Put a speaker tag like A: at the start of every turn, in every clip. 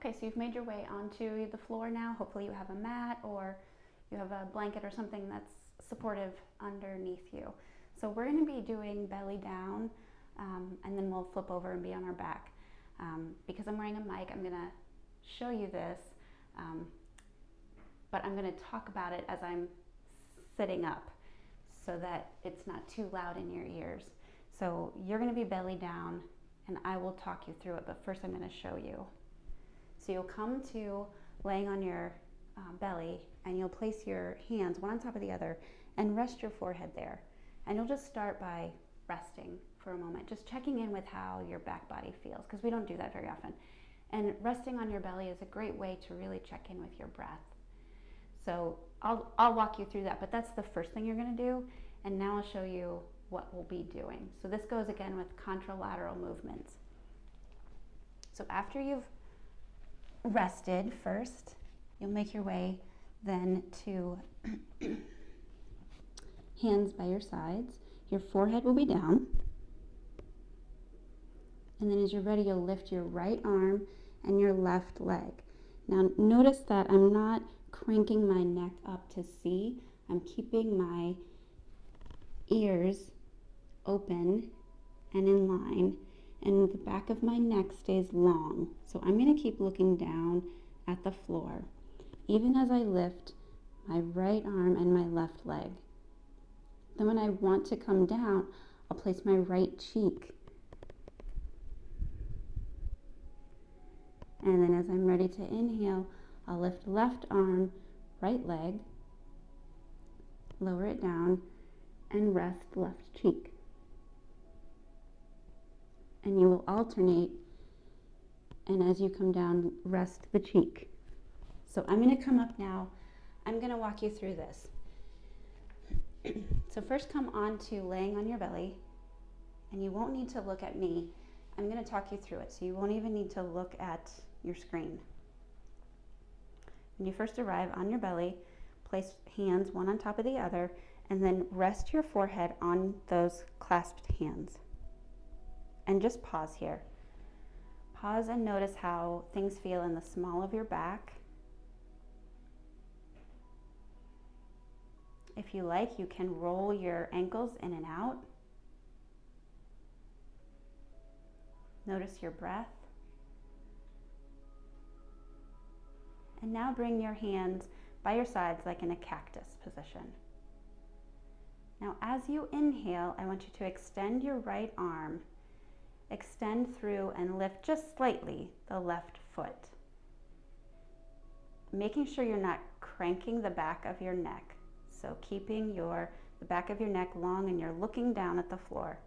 A: Okay, so you've made your way onto the floor now. Hopefully you have a mat or you have a blanket or something that's supportive underneath you. So we're going to be doing belly down, and then we'll flip over and be on our back. Because I'm wearing a mic, I'm going to show you this, but I'm going to talk about it as I'm sitting up so that it's not too loud in your ears. So you're going to be belly down and I will talk you through it, but first I'm going to show you. So you'll come to laying on your belly, and you'll place your hands one on top of the other and rest your forehead there. And you'll just start by resting for a moment, just checking in with how your back body feels, because we don't do that very often. And resting on your belly is a great way to really check in with your breath. So I'll walk you through that, but that's the first thing you're going to do. And now I'll show you what we'll be doing. So this goes again with contralateral movements. So after you've rested first, you'll make your way then to hands by your sides. Your forehead will be down. And then as you're ready, you'll lift your right arm and your left leg. Now notice that I'm not cranking my neck up to see. I'm keeping my ears open and in line, and the back of my neck stays long. So I'm going to keep looking down at the floor, even as I lift my right arm and my left leg. Then when I want to come down, I'll place my right cheek. And then as I'm ready to inhale, I'll lift left arm, right leg, lower it down, and rest left cheek. And you will alternate, and as you come down, rest the cheek. So I'm going to come up now. I'm going to walk you through this. So first come on to laying on your belly, and you won't need to look at me. I'm going to talk you through it, so you won't even need to look at your screen. When you first arrive on your belly, place hands one on top of the other, and then rest your forehead on those clasped hands. And just pause here. Pause and notice how things feel in the small of your back. If you like, you can roll your ankles in and out. Notice your breath. And now bring your hands by your sides like in a cactus position. Now as you inhale, I want you to extend your right arm, extend through and lift just slightly the left foot, making sure you're not cranking the back of your neck. So keeping the back of your neck long and you're looking down at the floor.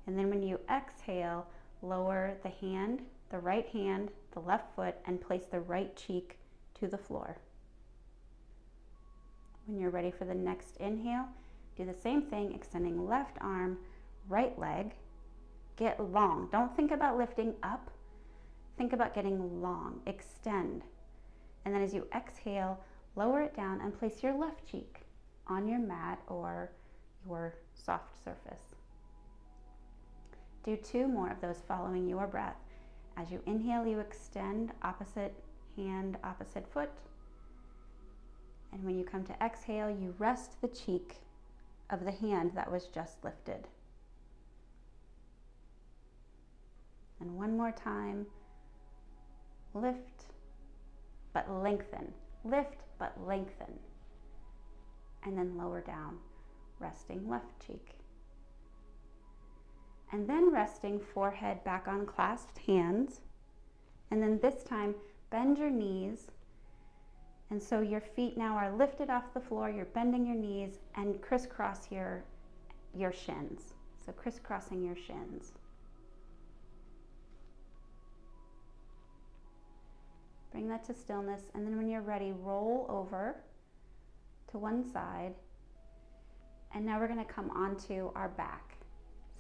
A: And then when you exhale, lower the hand, the right hand, the left foot, and place the right cheek to the floor. When you're ready for the next inhale, do the same thing, extending left arm, right leg, get long. Don't think about lifting up, think about getting long, extend. And then as you exhale, lower it down and place your left cheek on your mat or your soft surface. Do 2 more of those following your breath. As you inhale, you extend, opposite hand, opposite foot. And when you come to exhale, you rest the cheek of the hand that was just lifted. And one more time, lift, but lengthen. Lift, but lengthen. And then lower down, resting left cheek. And then resting forehead back on clasped hands. And then this time, bend your knees. And so your feet now are lifted off the floor, you're bending your knees and crisscross your shins. So crisscrossing your shins. Bring that to stillness, and then when you're ready, roll over to one side. And now we're going to come onto our back.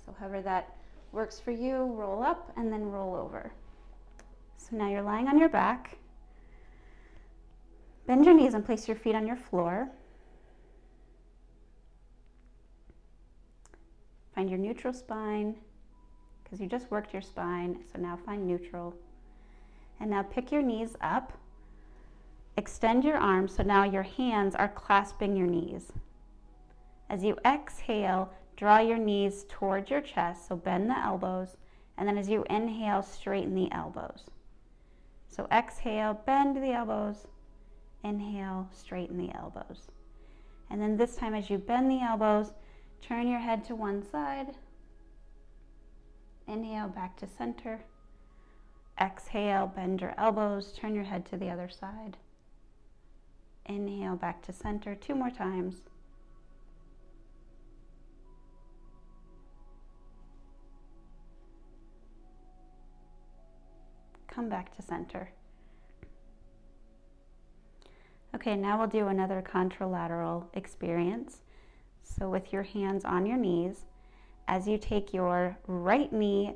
A: So however that works for you, roll up and then roll over. So now you're lying on your back. Bend your knees and place your feet on your floor. Find your neutral spine, because you just worked your spine, so now find neutral. And now pick your knees up. Extend your arms so now your hands are clasping your knees. As you exhale, draw your knees towards your chest, so bend the elbows. And then as you inhale, straighten the elbows. So exhale, bend the elbows. Inhale, straighten the elbows. And then this time as you bend the elbows, turn your head to one side. Inhale, back to center. Exhale, bend your elbows, turn your head to the other side. Inhale, back to center, 2 more times. Come back to center. Okay, now we'll do another contralateral experience. So with your hands on your knees, as you take your right knee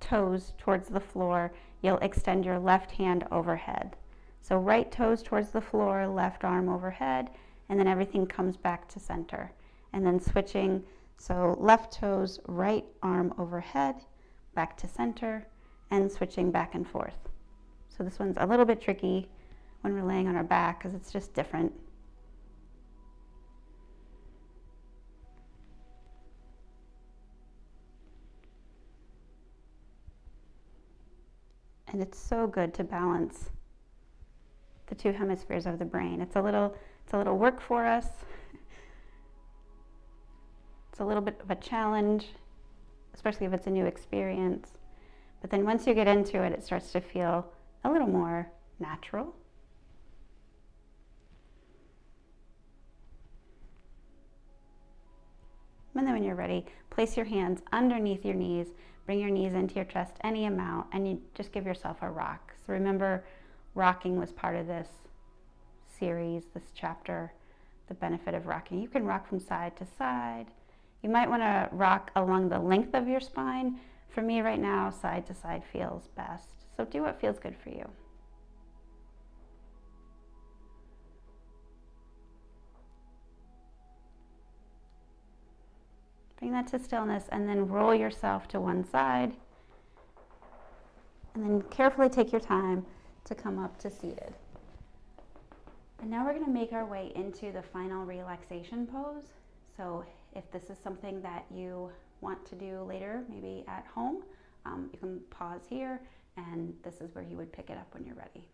A: toes towards the floor, you'll extend your left hand overhead. So right toes towards the floor, left arm overhead, and then everything comes back to center. And then switching, so left toes, right arm overhead, back to center, and switching back and forth. So this one's a little bit tricky when we're laying on our back because it's just different. And it's so good to balance the 2 hemispheres of the brain. It's a little work for us. It's a little bit of a challenge, especially if it's a new experience. But then once you get into it, it starts to feel a little more natural. And then when you're ready, place your hands underneath your knees, bring your knees into your chest any amount, and you just give yourself a rock. So remember, rocking was part of this series, this chapter, the benefit of rocking. You can rock from side to side. You might want to rock along the length of your spine. For me right now, side to side feels best. So do what feels good for you. Bring that to stillness and then roll yourself to one side. And then carefully take your time to come up to seated. And now we're going to make our way into the final relaxation pose. So if this is something that you want to do later, maybe at home, you can pause here, and this is where you would pick it up when you're ready.